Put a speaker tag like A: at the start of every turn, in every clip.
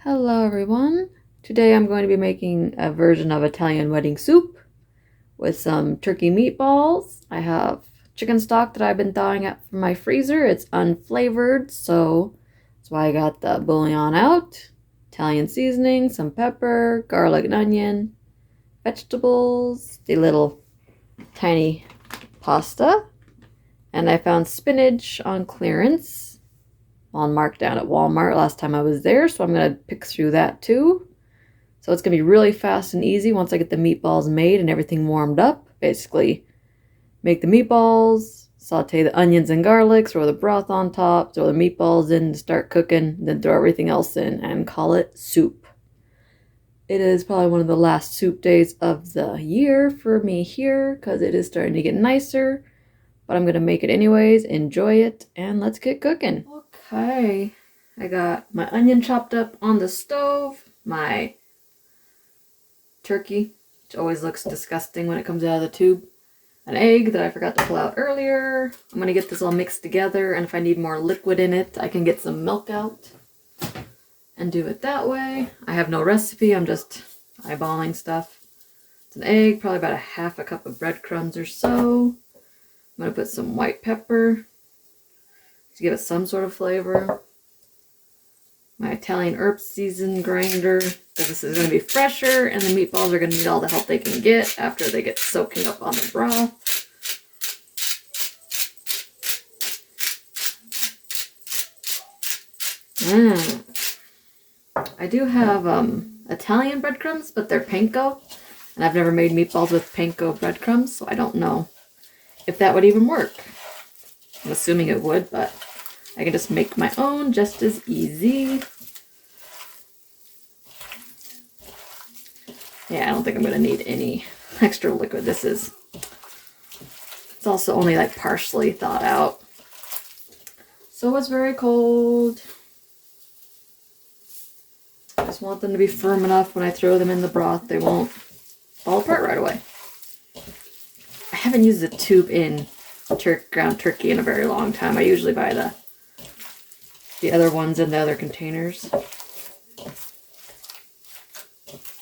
A: Hello everyone. Today I'm going to be making a version of Italian wedding soup with some turkey meatballs. I have chicken stock that I've been thawing out from my freezer. It's unflavored, so that's why I got the bouillon out. Italian seasoning, some pepper, garlic and onion, vegetables, the little tiny pasta, and I found spinach on clearance on markdown at Walmart last time I was there, so I'm going to pick through that too. So it's going to be really fast and easy once I get the meatballs made and everything warmed up. Basically, make the meatballs, saute the onions and garlic, throw the broth on top, throw the meatballs in to start cooking, then throw everything else in and call it soup. It is probably one of the last soup days of the year for me here because it is starting to get nicer, but I'm going to make it anyways, enjoy it, and let's get cooking. Okay, I got my onion chopped up on the stove, my turkey, which always looks disgusting when it comes out of the tube, an egg that I forgot to pull out earlier. I'm going to get this all mixed together, and if I need more liquid in it, I can get some milk out and do it that way. I have no recipe, I'm just eyeballing stuff. It's an egg, probably about a half a cup of breadcrumbs or so. I'm going to put some white pepper to give it some sort of flavor. My Italian herb season grinder, because this is going to be fresher and the meatballs are going to need all the help they can get after they get soaking up on the broth. I do have Italian breadcrumbs, but they're panko, and I've never made meatballs with panko breadcrumbs, so I don't know if that would even work. I'm assuming it would, but I can just make my own just as easy. Yeah, I don't think I'm going to need any extra liquid. It's also only like partially thawed out. So it's very cold. I just want them to be firm enough when I throw them in the broth, they won't fall apart right away. I haven't used a tube in ground turkey in a very long time. I usually buy the other ones in the other containers.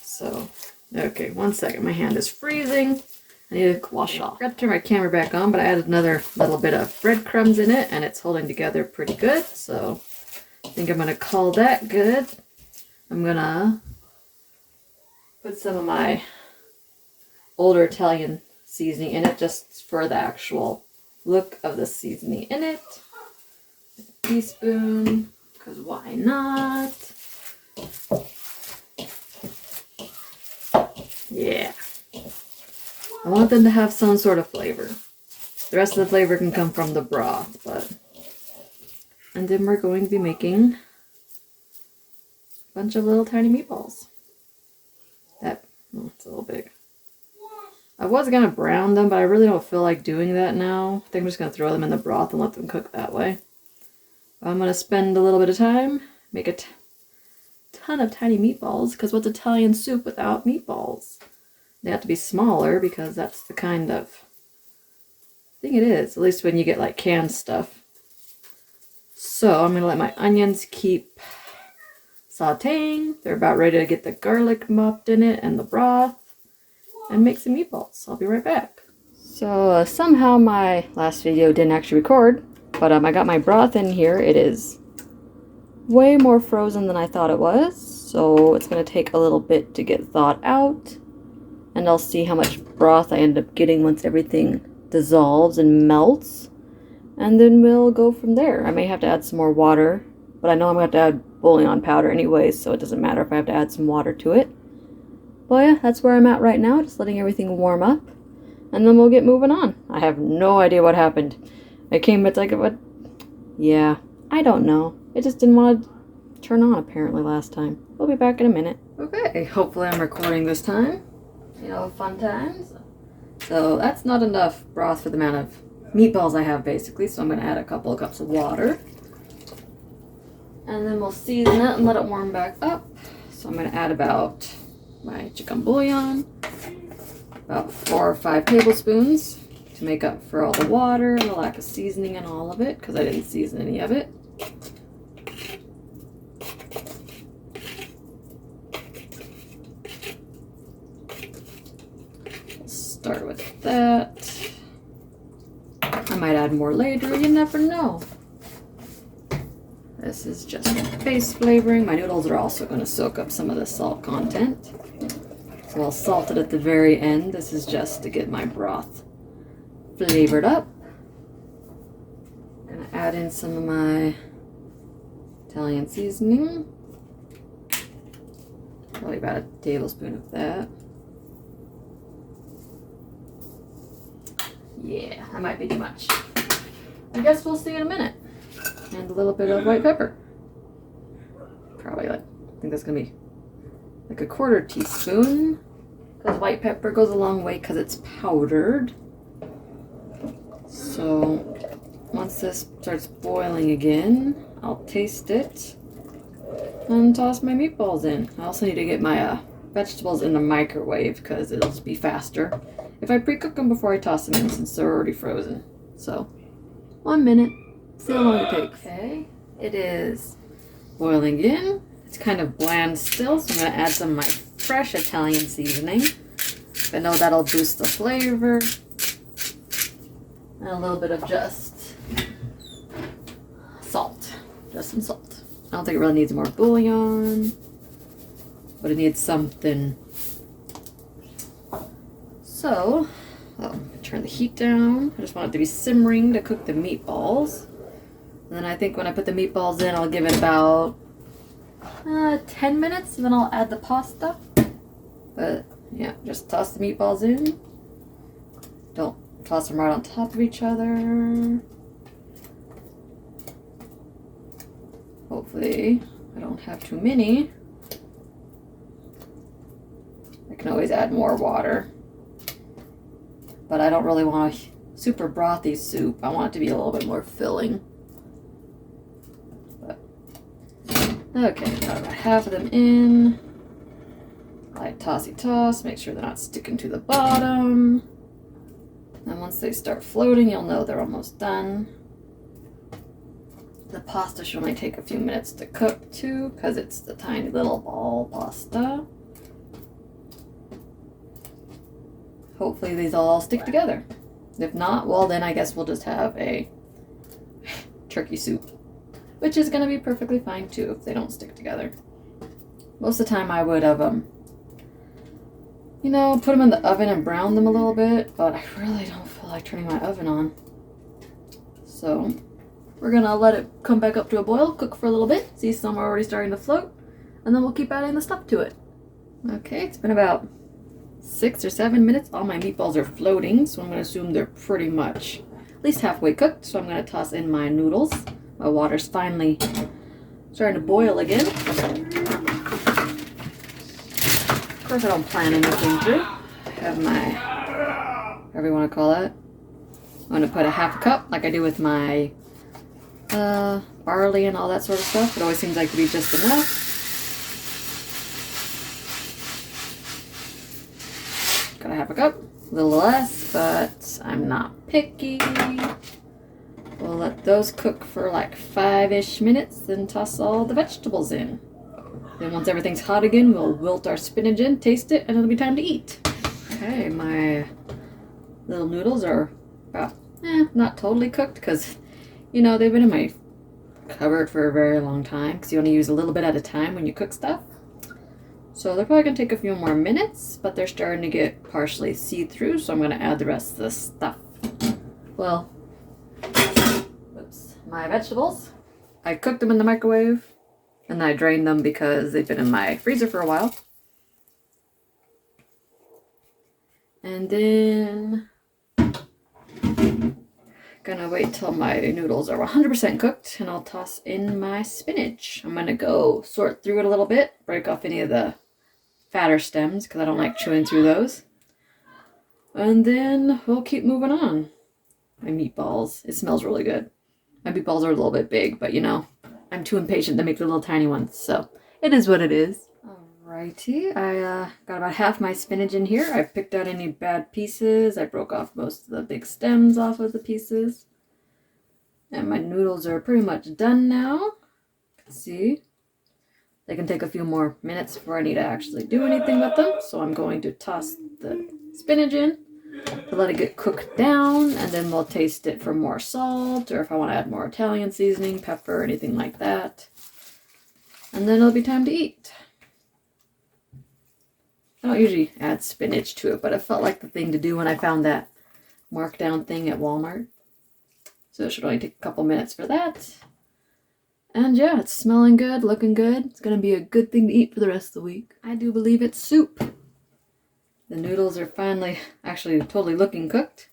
A: So, okay, one second. My hand is freezing. I need to wash it off. I forgot to turn my camera back on, but I added another little bit of breadcrumbs in it, and it's holding together pretty good. So, I think I'm going to call that good. I'm going to put some of my older Italian seasoning in it just for the actual look of the seasoning in it. A teaspoon, because why not? Yeah. I want them to have some sort of flavor. The rest of the flavor can come from the broth, but... And then we're going to be making a bunch of little tiny meatballs. It's a little big. I was going to brown them, but I really don't feel like doing that now. I think I'm just going to throw them in the broth and let them cook that way. I'm going to spend a little bit of time, make a ton of tiny meatballs, because what's Italian soup without meatballs? They have to be smaller, because that's the kind of thing it is, at least when you get like canned stuff. So I'm going to let my onions keep sauteing. They're about ready to get the garlic mopped in it and the broth, and make some meatballs. I'll be right back. So somehow my last video didn't actually record, but I got my broth in here. It is way more frozen than I thought it was, so it's going to take a little bit to get thawed out, and I'll see how much broth I end up getting once everything dissolves and melts, and then we'll go from there. I may have to add some more water, but I know I'm going to have to add bouillon powder anyway, so it doesn't matter if I have to add some water to it. But yeah, that's where I'm at right now, just letting everything warm up, and then we'll get moving on. I have no idea what happened. It's like, what? Yeah, I don't know. It just didn't want to turn on apparently last time. We'll be back in a minute. Okay, hopefully I'm recording this time. You know, fun times. So that's not enough broth for the amount of meatballs I have basically, so I'm going to add a couple of cups of water. And then we'll season it and let it warm back up. So I'm going to add about my chicken bouillon, about 4 or 5 tablespoons to make up for all the water and the lack of seasoning and all of it, because I didn't season any of it. start with that. I might add more later, you never know. This is just base flavoring. My noodles are also going to soak up some of the salt content. So I'll salt it at the very end. This is just to get my broth flavored up. I'm going to add in some of my Italian seasoning. Probably about a tablespoon of that. Yeah, that might be too much. I guess we'll see in a minute. And a little bit of white pepper. Probably like, I think that's gonna be like a 1/4 teaspoon. Because white pepper goes a long way because it's powdered. So once this starts boiling again, I'll taste it and toss my meatballs in. I also need to get my vegetables in the microwave because it'll be faster if I pre-cook them before I toss them in since they're already frozen. So 1 minute. See how long it takes. Okay, it is boiling in. It's kind of bland still, so I'm going to add some of my fresh Italian seasoning. I know that'll boost the flavor. And a little bit of just salt. Just some salt. I don't think it really needs more bouillon, but it needs something. So, turn the heat down. I just want it to be simmering to cook the meatballs. And then I think when I put the meatballs in, I'll give it about 10 minutes, and then I'll add the pasta. But yeah, just toss the meatballs in. Don't toss them right on top of each other. Hopefully, I don't have too many. I can always add more water. But I don't really want a super brothy soup. I want it to be a little bit more filling. Okay, got about half of them in. I toss, make sure they're not sticking to the bottom. And once they start floating, you'll know they're almost done. The pasta should only take a few minutes to cook too, because it's the tiny little ball pasta. Hopefully these all stick together. If not, well then I guess we'll just have a turkey soup, which is going to be perfectly fine too if they don't stick together. Most of the time I would have put them in the oven and brown them a little bit, but I really don't feel like turning my oven on. So we're going to let it come back up to a boil, cook for a little bit, see some are already starting to float, and then we'll keep adding the stuff to it. Okay, it's been about 6 or 7 minutes. All my meatballs are floating, so I'm going to assume they're pretty much at least halfway cooked. So I'm going to toss in my noodles. My water's finally starting to boil again. Of course, I don't plan anything through. I have my, whatever you want to call it. I'm going to put a half a cup, like I do with my barley and all that sort of stuff. It always seems like to be just enough. Got a half a cup, a little less, but I'm not picky. We'll let those cook for like 5-ish minutes, then toss all the vegetables in. Then once everything's hot again, we'll wilt our spinach in, taste it, and it'll be time to eat. Okay, my little noodles are about, not totally cooked, because, they've been in my cupboard for a very long time, because you only use a little bit at a time when you cook stuff. So they're probably going to take a few more minutes, but they're starting to get partially see-through, so I'm going to add the rest of the stuff. Well, my vegetables. I cooked them in the microwave, and I drained them because they've been in my freezer for a while. And then gonna wait till my noodles are 100% cooked, and I'll toss in my spinach. I'm gonna go sort through it a little bit, break off any of the fatter stems because I don't like chewing through those. And then we'll keep moving on. My meatballs. It smells really good. My meatballs are a little bit big, but I'm too impatient to make the little tiny ones, so it is what it is. Alrighty, I got about half my spinach in here. I picked out any bad pieces. I broke off most of the big stems off of the pieces. And my noodles are pretty much done now. You can see. They can take a few more minutes before I need to actually do anything with them. So I'm going to toss the spinach in. to let it get cooked down, and then we'll taste it for more salt, or if I want to add more Italian seasoning, pepper, anything like that. And then it'll be time to eat. I don't usually add spinach to it, but it felt like the thing to do when I found that markdown thing at Walmart. So it should only take a couple minutes for that. And yeah, it's smelling good, looking good. It's going to be a good thing to eat for the rest of the week. I do believe it's soup. The noodles are finally, actually totally looking cooked.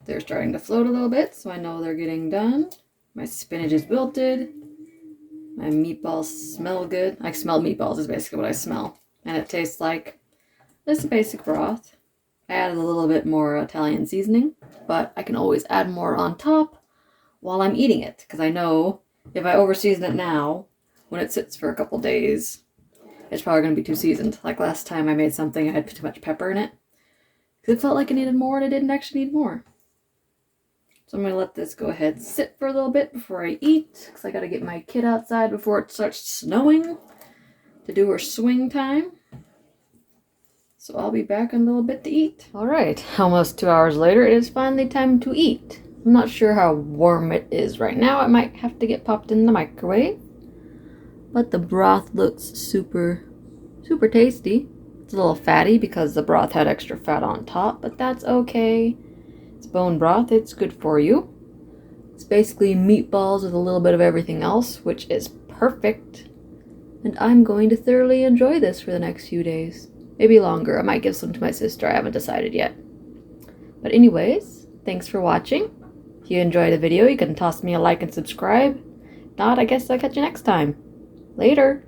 A: They're starting to float a little bit, so I know they're getting done. My spinach is wilted. My meatballs smell good. I smell meatballs is basically what I smell. And it tastes like just a basic broth. I added a little bit more Italian seasoning, but I can always add more on top while I'm eating it, because I know if I overseason it now, when it sits for a couple days, it's probably going to be too seasoned. Like last time I made something, I had too much pepper in it. Because it felt like it needed more, and it didn't actually need more. So I'm going to let this go ahead and sit for a little bit before I eat. Because I got to get my kid outside before it starts snowing to do her swing time. So I'll be back in a little bit to eat. Alright, almost 2 hours later, it is finally time to eat. I'm not sure how warm it is right now. It might have to get popped in the microwave. But the broth looks super tasty. It's a little fatty because the broth had extra fat on top, but that's okay. It's bone broth, it's good for you. It's basically meatballs with a little bit of everything else, which is perfect. And I'm going to thoroughly enjoy this for the next few days. Maybe longer. I might give some to my sister. I haven't decided yet. But anyways, thanks for watching. If you enjoyed the video, you can toss me a like and subscribe. If not, I guess I'll catch you next time. Later!